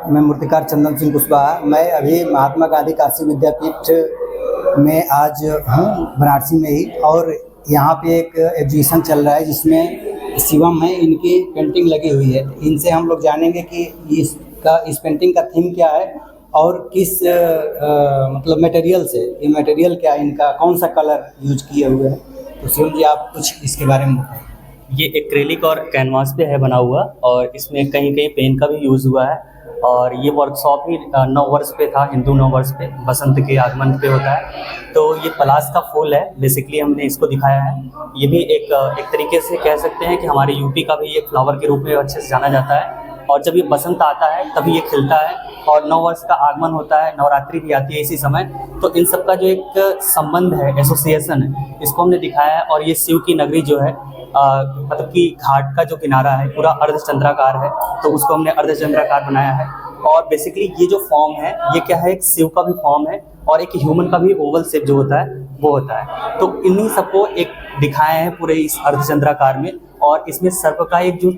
मैं मूर्तिकार चंदन सिंह कुशवाहा। मैं अभी महात्मा गांधी काशी विद्यापीठ में आज हूँ, बनारसी में ही। और यहाँ पे एक एग्जीबिशन चल रहा है जिसमें शिवम है, इनकी पेंटिंग लगी हुई है। इनसे हम लोग जानेंगे कि इस पेंटिंग का थीम क्या है और किस मतलब मटेरियल से, ये मटेरियल क्या है, इनका कौन सा कलर यूज किए हुए हैं। तो शिवम जी, आप कुछ इसके बारे में बताएं। ये एक्रेलिक और कैनवास पे है बना हुआ, और इसमें कहीं कहीं पेन का भी यूज़ हुआ है। और ये वर्कशॉप ही नव वर्ष पे था, हिंदू नव वर्ष पे, बसंत के आगमन पे होता है। तो ये पलाश का फूल है, बेसिकली हमने इसको दिखाया है। ये भी एक तरीके से कह सकते हैं कि हमारे यूपी का भी एक फ्लावर के रूप में अच्छे से जाना जाता है। और जब ये बसंत आता है तभी ये खिलता है, और नव वर्ष का आगमन होता है, नवरात्रि भी आती है इसी समय। तो इन सब का जो एक संबंध है, एसोसिएशन है, इसको हमने दिखाया है। और ये शिव की नगरी जो है, मतलब कि घाट का जो किनारा है पूरा अर्धचंद्राकार है, तो उसको हमने अर्धचंद्राकार बनाया है। और बेसिकली ये जो फॉर्म है, ये क्या है, एक शिव का भी फॉर्म है और एक ह्यूमन का भी ओवल शेप जो होता है वो होता है। तो इन्हीं सबको एक दिखाया है पूरे इस अर्धचंद्राकार में। और इसमें सर्प का एक जो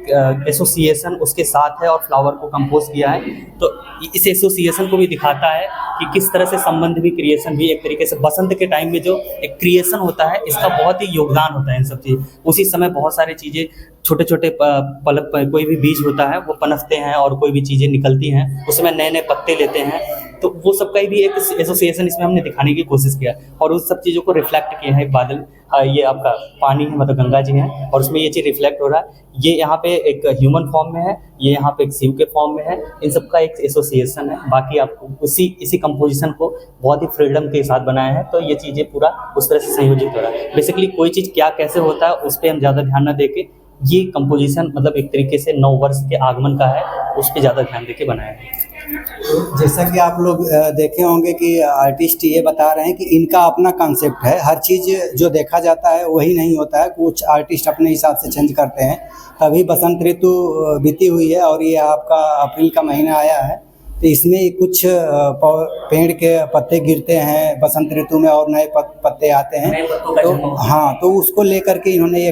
एसोसिएशन उसके साथ है और फ्लावर को कंपोज किया है। तो इस एसोसिएशन को भी दिखाता है कि किस तरह से संबंध भी, क्रिएशन भी, एक तरीके से बसंत के टाइम में जो एक क्रिएशन होता है, इसका बहुत ही योगदान होता है इन सब चीज़। उसी समय बहुत सारी चीज़ें, छोटे छोटे पलक, कोई भी बीज होता है वो पनपते हैं और कोई भी चीज़ें निकलती हैं, उसमें नए नए पत्ते लेते हैं। तो वो सब का भी एक एसोसिएशन इसमें हमने दिखाने की कोशिश किया, और उस सब चीज़ों को रिफ्लेक्ट किया है। बादल, ये आपका पानी है, मतलब गंगा जी हैं, और उसमें ये चीज़ रिफ्लेक्ट हो रहा है। ये यहाँ पे एक ह्यूमन फॉर्म में है, ये यहाँ पे एक शिव के फॉर्म में है। इन सब का एक एसोसिएशन है। बाकी आपको इसी कंपोजिशन को बहुत ही फ्रीडम के साथ बनाया है, तो ये चीज़ें पूरा उस तरह से संयोजित हो रहा है। बेसिकली कोई चीज़ क्या कैसे होता है उस पर हम ज़्यादा ध्यान न देके, ये कंपोजिशन मतलब एक तरीके से नव वर्ष के आगमन का है, उस पर ज़्यादा ध्यान देके बनाया है। जैसा कि आप लोग देखे होंगे कि आर्टिस्ट ये बता रहे हैं कि इनका अपना कॉन्सेप्ट है। हर चीज़ जो देखा जाता है वही नहीं होता है, कुछ आर्टिस्ट अपने हिसाब से चेंज करते हैं। तभी बसंत ऋतु बीती हुई है और ये आपका अप्रैल का महीना आया है। तो इसमें कुछ पेड़ के पत्ते गिरते हैं बसंत ऋतु में और नए पत्ते आते हैं। तो हाँ, तो उसको लेकर के इन्होंने ये